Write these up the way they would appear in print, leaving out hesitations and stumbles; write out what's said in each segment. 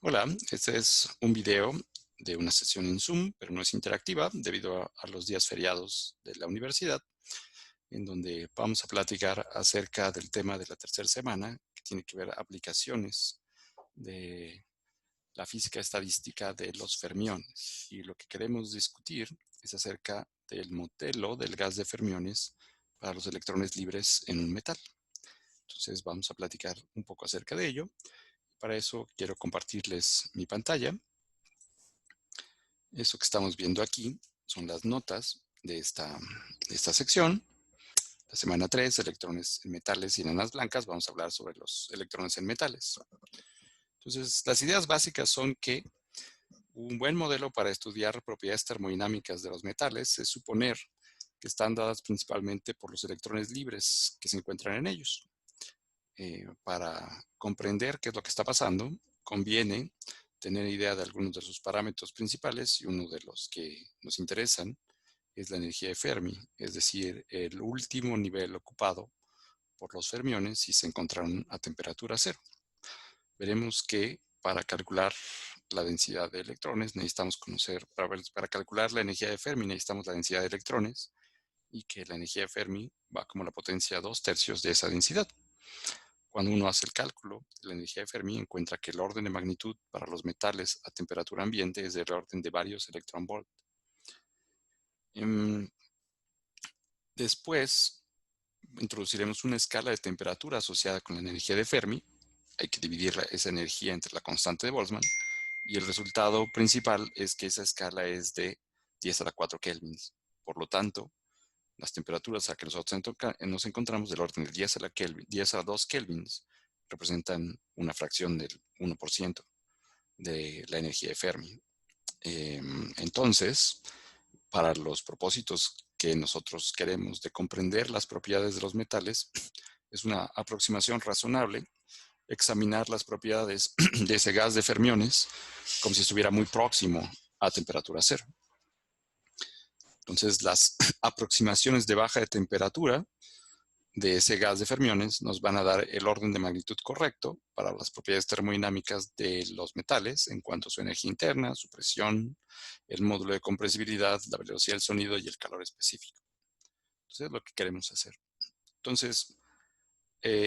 Hola, este es un video de una sesión en Zoom, pero no es interactiva debido a los días feriados de la universidad, en donde vamos a platicar acerca del tema de la tercera semana, que tiene que ver aplicaciones de la física estadística de los fermiones. Y lo que queremos discutir es acerca del modelo del gas de fermiones para los electrones libres en un metal. Entonces vamos a platicar un poco acerca de ello. Para eso quiero compartirles mi pantalla. Eso que estamos viendo aquí son las notas de esta sección. La semana 3, electrones en metales y enanas blancas. Vamos a hablar sobre los electrones en metales. Entonces, las ideas básicas son que un buen modelo para estudiar propiedades termodinámicas de los metales es suponer que están dadas principalmente por los electrones libres que se encuentran en ellos. Para comprender qué es lo que está pasando, conviene tener idea de algunos de sus parámetros principales, y uno de los que nos interesan es la energía de Fermi, es decir, el último nivel ocupado por los fermiones si se encontraron a temperatura cero. Veremos que para calcular la densidad de electrones necesitamos conocer, para calcular la energía de Fermi necesitamos la densidad de electrones, y que la energía de Fermi va como la potencia 2/3 de esa densidad. Cuando uno hace el cálculo de la energía de Fermi, encuentra que el orden de magnitud para los metales a temperatura ambiente es del orden de varios electronvolt. Después, introduciremos una escala de temperatura asociada con la energía de Fermi. Hay que dividir esa energía entre la constante de Boltzmann, y el resultado principal es que esa escala es de 10 a la 4 kelvins. Por lo tanto, las temperaturas a que nosotros nos encontramos del orden de 10 a la 2 kelvins representan una fracción del 1% de la energía de Fermi. Entonces, para los propósitos que nosotros queremos de comprender las propiedades de los metales, es una aproximación razonable examinar las propiedades de ese gas de fermiones como si estuviera muy próximo a temperatura cero. Entonces, las aproximaciones de baja de temperatura de ese gas de fermiones nos van a dar el orden de magnitud correcto para las propiedades termodinámicas de los metales en cuanto a su energía interna, su presión, el módulo de compresibilidad, la velocidad del sonido y el calor específico. Entonces, es lo que queremos hacer. Entonces,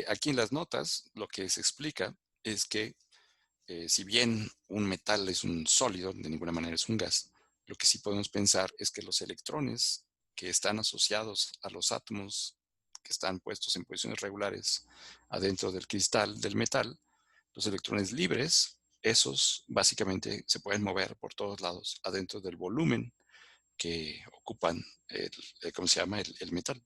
aquí en las notas, lo que se explica es que si bien un metal es un sólido, de ninguna manera es un gas, lo que sí podemos pensar es que los electrones que están asociados a los átomos que están puestos en posiciones regulares adentro del cristal del metal, los electrones libres, esos básicamente se pueden mover por todos lados adentro del volumen que ocupan ¿cómo se llama? El metal.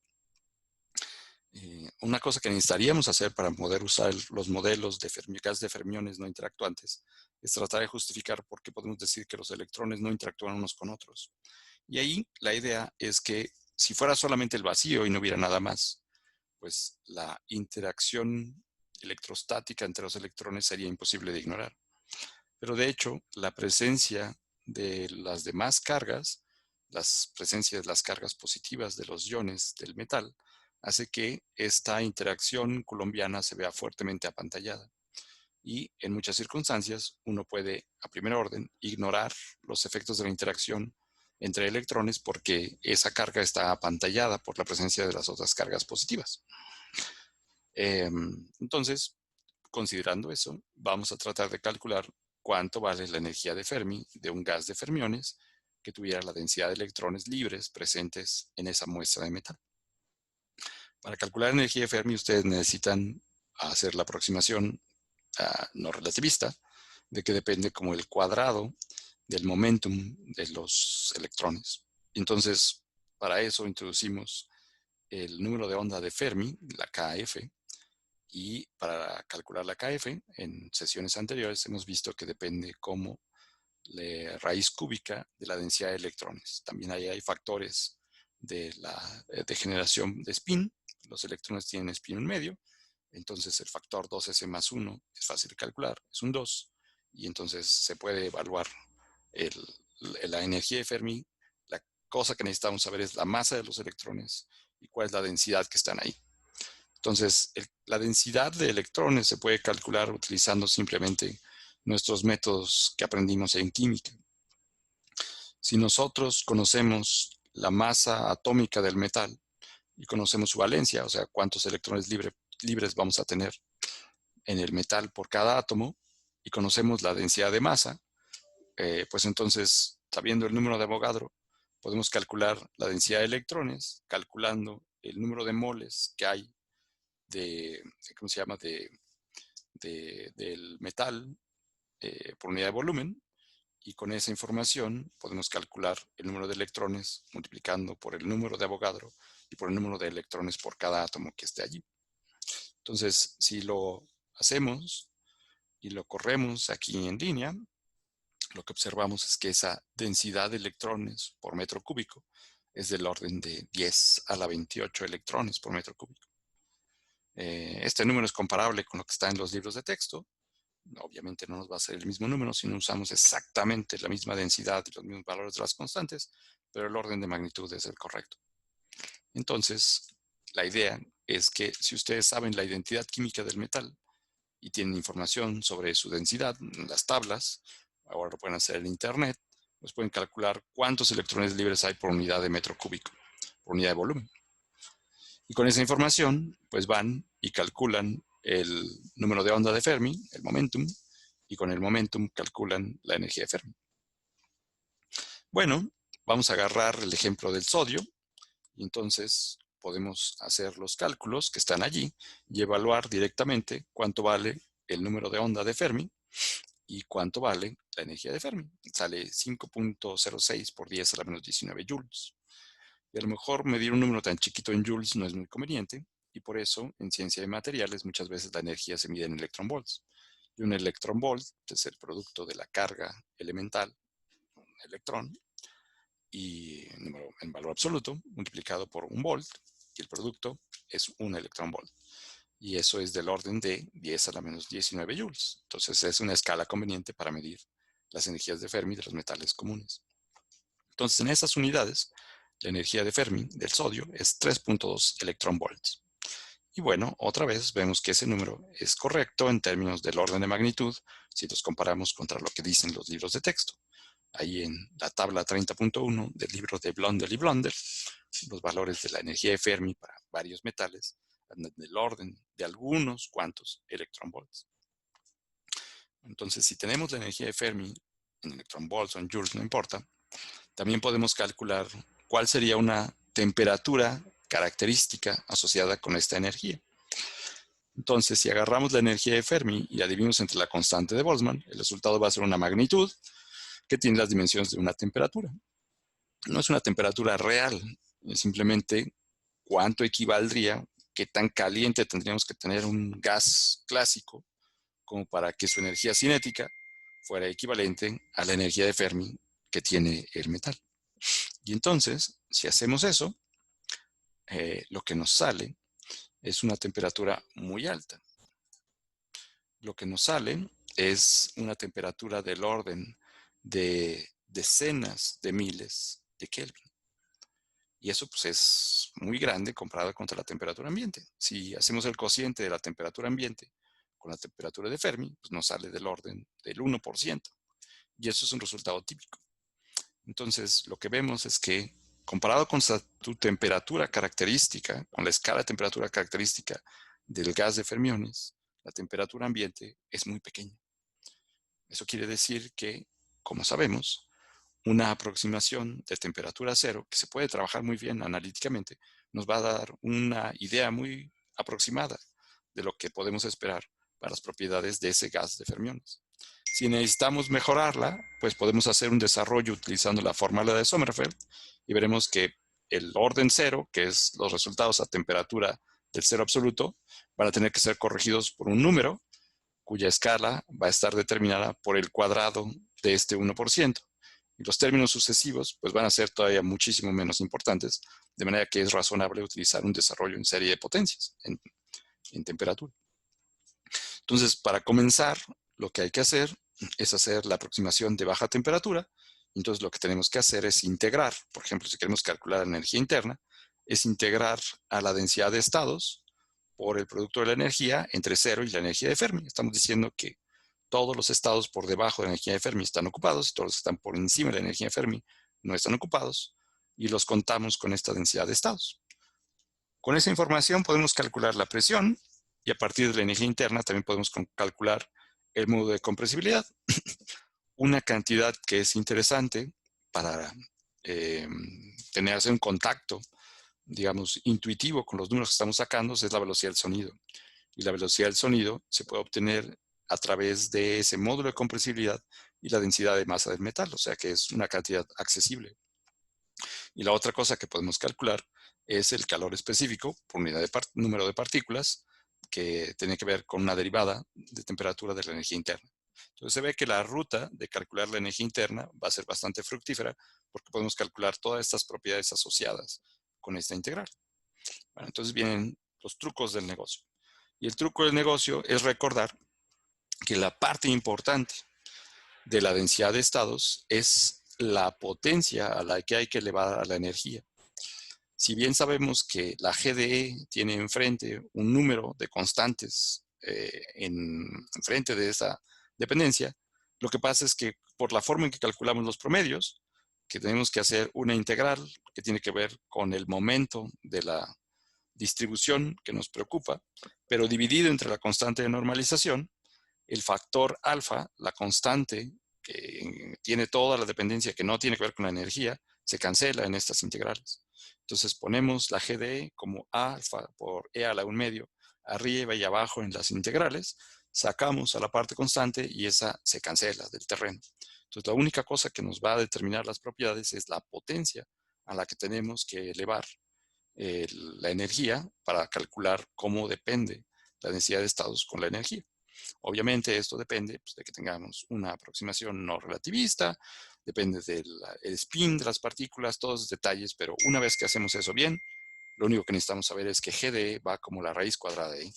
Una cosa que necesitaríamos hacer para poder usar los modelos de gas de fermiones no interactuantes es tratar de justificar por qué podemos decir que los electrones no interactúan unos con otros. Y ahí la idea es que si fuera solamente el vacío y no hubiera nada más, pues la interacción electrostática entre los electrones sería imposible de ignorar. Pero de hecho, la presencia de las demás cargas, las presencias de las cargas positivas de los iones del metal, hace que esta interacción coulombiana se vea fuertemente apantallada. Y en muchas circunstancias uno puede, a primer orden, ignorar los efectos de la interacción entre electrones porque esa carga está apantallada por la presencia de las otras cargas positivas. Entonces, considerando eso, vamos a tratar de calcular cuánto vale la energía de Fermi de un gas de fermiones que tuviera la densidad de electrones libres presentes en esa muestra de metal. Para calcular la energía de Fermi, ustedes necesitan hacer la aproximación no relativista, de que depende como el cuadrado del momentum de los electrones. Entonces, para eso introducimos el número de onda de Fermi, la KF, y para calcular la KF, en sesiones anteriores hemos visto que depende como la raíz cúbica de la densidad de electrones. También ahí hay factores de la degeneración de spin. Los electrones tienen spin en medio, entonces el factor 2s más 1 es fácil de calcular, es un 2, y entonces se puede evaluar la energía de Fermi. La cosa que necesitamos saber es la masa de los electrones y cuál es la densidad que están ahí. Entonces, la densidad de electrones se puede calcular utilizando simplemente nuestros métodos que aprendimos en química. Si nosotros conocemos la masa atómica del metal y conocemos su valencia, o sea, cuántos electrones libres vamos a tener en el metal por cada átomo, y conocemos la densidad de masa, pues entonces, sabiendo el número de Avogadro, podemos calcular la densidad de electrones, calculando el número de moles que hay ¿cómo se llama?, del metal por unidad de volumen, y con esa información podemos calcular el número de electrones multiplicando por el número de Avogadro y por el número de electrones por cada átomo que esté allí. Entonces, si lo hacemos y lo corremos aquí en línea, lo que observamos es que esa densidad de electrones por metro cúbico es del orden de 10 a la 28 electrones por metro cúbico. Este número es comparable con lo que está en los libros de texto. Obviamente no nos va a ser el mismo número si no usamos exactamente la misma densidad y los mismos valores de las constantes, pero el orden de magnitud es el correcto. Entonces, la idea es que si ustedes saben la identidad química del metal y tienen información sobre su densidad, las tablas, ahora lo pueden hacer en internet, pues pueden calcular cuántos electrones libres hay por unidad de metro cúbico, por unidad de volumen. Y con esa información, pues van y calculan el número de onda de Fermi, el momentum, y con el momentum calculan la energía de Fermi. Bueno, vamos a agarrar el ejemplo del sodio, y entonces podemos hacer los cálculos que están allí y evaluar directamente cuánto vale el número de onda de Fermi y cuánto vale la energía de Fermi. Sale 5.06 por 10 a la menos 19 joules. Y a lo mejor medir un número tan chiquito en joules no es muy conveniente, y por eso en ciencia de materiales muchas veces la energía se mide en electronvolts. Y un electronvolt es el producto de la carga elemental, un electrón, y número en valor absoluto multiplicado por un volt, y el producto es un electronvolt. Y eso es del orden de 10 a la menos 19 joules. Entonces es una escala conveniente para medir las energías de Fermi de los metales comunes. Entonces en esas unidades, la energía de Fermi del sodio es 3.2 electronvolts. Y bueno, otra vez vemos que ese número es correcto en términos del orden de magnitud si los comparamos contra lo que dicen los libros de texto. Ahí en la tabla 30.1 del libro de Blondel y Blondel, los valores de la energía de Fermi para varios metales andan del orden de algunos cuantos electronvolts. Entonces, si tenemos la energía de Fermi en electronvolts o en joules, no importa, también podemos calcular cuál sería una temperatura característica asociada con esta energía. Entonces, si agarramos la energía de Fermi y la dividimos entre la constante de Boltzmann, el resultado va a ser una magnitud que tiene las dimensiones de una temperatura. No es una temperatura real, es simplemente cuánto equivaldría, qué tan caliente tendríamos que tener un gas clásico como para que su energía cinética fuera equivalente a la energía de Fermi que tiene el metal. Y entonces, si hacemos eso, lo que nos sale es una temperatura muy alta. Lo que nos sale es una temperatura del orden de decenas de miles de Kelvin. Y eso pues es muy grande comparado contra la temperatura ambiente. Si hacemos el cociente de la temperatura ambiente con la temperatura de Fermi, pues nos sale del orden del 1%. Y eso es un resultado típico. Entonces, lo que vemos es que comparado con tu temperatura característica, con la escala de temperatura característica del gas de fermiones, la temperatura ambiente es muy pequeña. Eso quiere decir que, como sabemos, una aproximación de temperatura cero, que se puede trabajar muy bien analíticamente, nos va a dar una idea muy aproximada de lo que podemos esperar para las propiedades de ese gas de fermiones. Si necesitamos mejorarla, pues podemos hacer un desarrollo utilizando la fórmula de Sommerfeld y veremos que el orden cero, que es los resultados a temperatura del cero absoluto, van a tener que ser corregidos por un número cuya escala va a estar determinada por el cuadrado de este 1%. Y los términos sucesivos pues van a ser todavía muchísimo menos importantes, de manera que es razonable utilizar un desarrollo en serie de potencias en temperatura. Entonces, para comenzar, lo que hay que hacer es hacer la aproximación de baja temperatura. Entonces, lo que tenemos que hacer es integrar. Por ejemplo, si queremos calcular la energía interna, es integrar a la densidad de estados por el producto de la energía entre cero y la energía de Fermi. Estamos diciendo que todos los estados por debajo de la energía de Fermi están ocupados y todos los que están por encima de la energía de Fermi no están ocupados, y los contamos con esta densidad de estados. Con esa información podemos calcular la presión, y a partir de la energía interna también podemos calcular el modo de compresibilidad. Una cantidad que es interesante para hacer un contacto, digamos, intuitivo con los números que estamos sacando es la velocidad del sonido. Y la velocidad del sonido se puede obtener a través de ese módulo de compresibilidad y la densidad de masa del metal, o sea que es una cantidad accesible. Y la otra cosa que podemos calcular es el calor específico por unidad de número de partículas, que tiene que ver con una derivada de temperatura de la energía interna. Entonces se ve que la ruta de calcular la energía interna va a ser bastante fructífera porque podemos calcular todas estas propiedades asociadas con esta integral. Bueno, entonces vienen los trucos del negocio. Y el truco del negocio es recordar que la parte importante de la densidad de estados es la potencia a la que hay que elevar a la energía. Si bien sabemos que la GDE tiene enfrente un número de constantes enfrente de esa dependencia, lo que pasa es que por la forma en que calculamos los promedios, que tenemos que hacer una integral que tiene que ver con el momento de la distribución que nos preocupa, pero dividido entre la constante de normalización, el factor alfa, la constante que tiene toda la dependencia que no tiene que ver con la energía, se cancela en estas integrales. Entonces ponemos la GDE como alfa por e a la 1/2 arriba y abajo en las integrales, sacamos a la parte constante y esa se cancela del terreno. Entonces la única cosa que nos va a determinar las propiedades es la potencia a la que tenemos que elevar la energía para calcular cómo depende la densidad de estados con la energía. Obviamente esto depende pues, de que tengamos una aproximación no relativista, depende del spin de las partículas, todos los detalles, pero una vez que hacemos eso bien, lo único que necesitamos saber es que GDE va como la raíz cuadrada de I.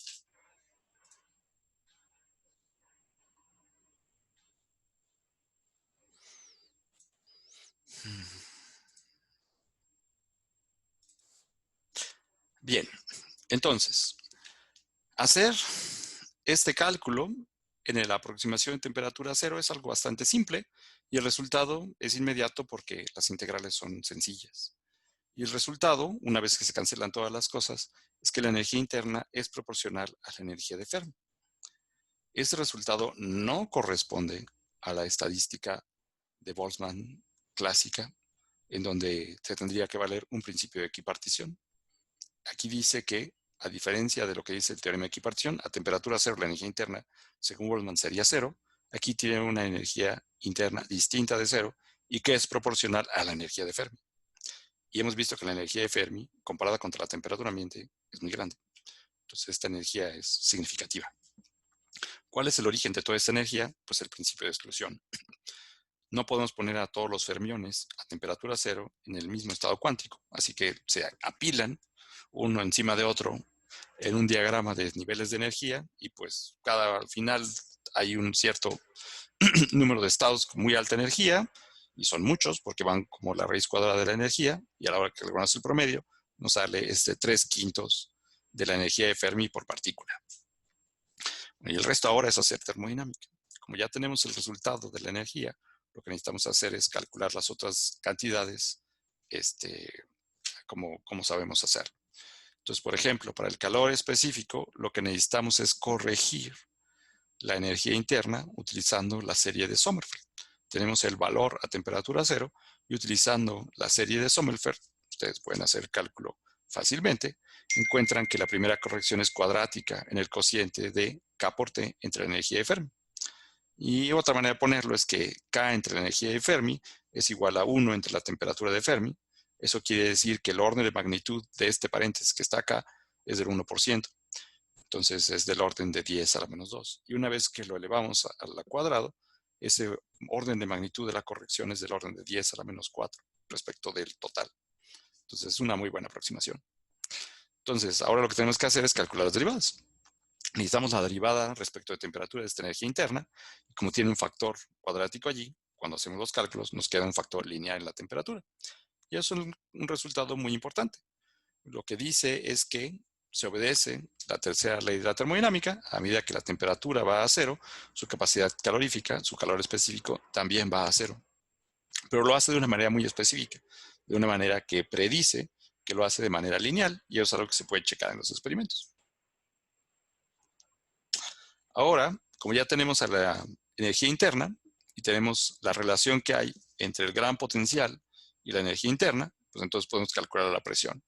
Bien, entonces, hacer este cálculo en la aproximación de temperatura cero es algo bastante simple y el resultado es inmediato porque las integrales son sencillas. Y el resultado, una vez que se cancelan todas las cosas, es que la energía interna es proporcional a la energía de Fermi. Este resultado no corresponde a la estadística de Boltzmann clásica, en donde se tendría que valer un principio de equipartición. Aquí dice que, a diferencia de lo que dice el teorema de equipartición, a temperatura cero la energía interna, según Boltzmann, sería cero. Aquí tiene una energía interna distinta de cero y que es proporcional a la energía de Fermi. Y hemos visto que la energía de Fermi, comparada contra la temperatura ambiente, es muy grande. Entonces, esta energía es significativa. ¿Cuál es el origen de toda esta energía? Pues el principio de exclusión. No podemos poner a todos los fermiones a temperatura cero en el mismo estado cuántico, así que se apilan uno encima de otro en un diagrama de niveles de energía y pues al final hay un cierto número de estados con muy alta energía y son muchos porque van como la raíz cuadrada de la energía y a la hora que le ponemos el promedio nos sale 3/5 de la energía de Fermi por partícula. Y el resto ahora es hacer termodinámica. Como ya tenemos el resultado de la energía, lo que necesitamos hacer es calcular las otras cantidades como sabemos hacer. Entonces, por ejemplo, para el calor específico, lo que necesitamos es corregir la energía interna utilizando la serie de Sommerfeld. Tenemos el valor a temperatura cero y utilizando la serie de Sommerfeld, ustedes pueden hacer el cálculo fácilmente, encuentran que la primera corrección es cuadrática en el cociente de K por T entre la energía de Fermi. Y otra manera de ponerlo es que K entre la energía de Fermi es igual a 1 entre la temperatura de Fermi. Eso quiere decir que el orden de magnitud de este paréntesis que está acá es del 1%. Entonces es del orden de 10 a la menos 2. Y una vez que lo elevamos al cuadrado, ese orden de magnitud de la corrección es del orden de 10 a la menos 4 respecto del total. Entonces es una muy buena aproximación. Entonces ahora lo que tenemos que hacer es calcular las derivadas. Necesitamos la derivada respecto de temperatura de esta energía interna. Y como tiene un factor cuadrático allí, cuando hacemos los cálculos nos queda un factor lineal en la temperatura. Y eso es un resultado muy importante. Lo que dice es que se obedece la tercera ley de la termodinámica. A medida que la temperatura va a cero, su capacidad calorífica, su calor específico, también va a cero. Pero lo hace de una manera muy específica, de una manera que predice que lo hace de manera lineal, y eso es algo que se puede checar en los experimentos. Ahora, como ya tenemos a la energía interna y tenemos la relación que hay entre el gran potencial y la energía interna, pues entonces podemos calcular la presión.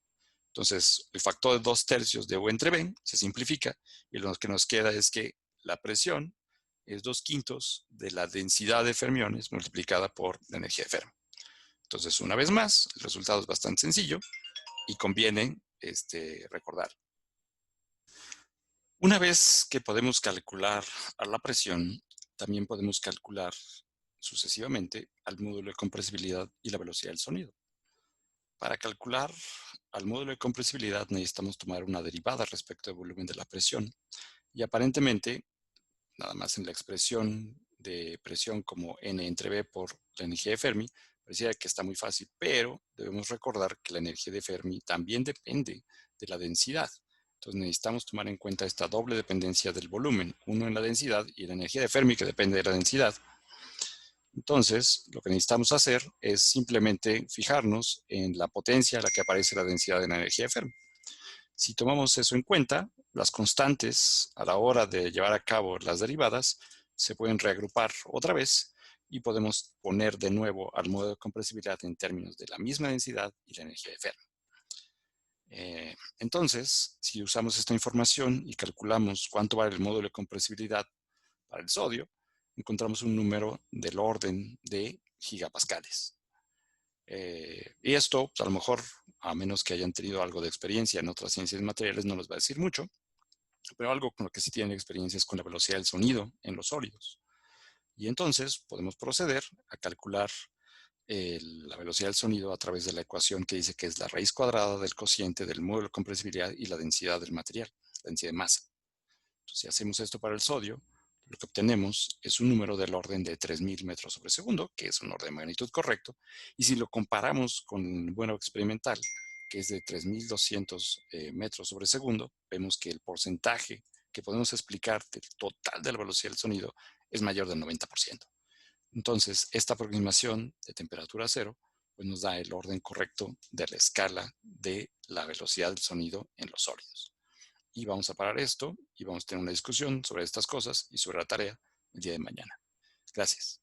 Entonces, el factor de 2/3 de U entre V se simplifica y lo que nos queda es que la presión es 2/5 de la densidad de fermiones multiplicada por la energía de Fermi. Entonces, una vez más, el resultado es bastante sencillo y conviene recordar. Una vez que podemos calcular a la presión, también podemos calcular sucesivamente al módulo de compresibilidad y la velocidad del sonido. Para calcular al módulo de compresibilidad necesitamos tomar una derivada respecto del volumen de la presión y aparentemente, nada más en la expresión de presión como N entre V por la energía de Fermi, parecía que está muy fácil, pero debemos recordar que la energía de Fermi también depende de la densidad. Entonces necesitamos tomar en cuenta esta doble dependencia del volumen, uno en la densidad y la energía de Fermi que depende de la densidad. Entonces, lo que necesitamos hacer es simplemente fijarnos en la potencia a la que aparece la densidad de la energía de Fermi. Si tomamos eso en cuenta, las constantes a la hora de llevar a cabo las derivadas se pueden reagrupar otra vez y podemos poner de nuevo al modo de compresibilidad en términos de la misma densidad y la energía de Fermi. Entonces, si usamos esta información y calculamos cuánto vale el módulo de compresibilidad para el sodio, encontramos un número del orden de gigapascales. Y esto, pues, a lo mejor, a menos que hayan tenido algo de experiencia en otras ciencias materiales, no les va a decir mucho, pero algo con lo que sí tienen experiencia es con la velocidad del sonido en los sólidos. Y entonces podemos proceder a calcular la velocidad del sonido a través de la ecuación que dice que es la raíz cuadrada del cociente del módulo de compresibilidad y la densidad del material, la densidad de masa. Entonces, si hacemos esto para el sodio, lo que obtenemos es un número del orden de 3000 metros sobre segundo, que es un orden de magnitud correcto, y si lo comparamos con el vuelo experimental, que es de 3200 metros sobre segundo, vemos que el porcentaje que podemos explicar del total de la velocidad del sonido es mayor del 90%. Entonces, esta aproximación de temperatura cero pues nos da el orden correcto de la escala de la velocidad del sonido en los sólidos. Y vamos a parar esto y vamos a tener una discusión sobre estas cosas y sobre la tarea el día de mañana. Gracias.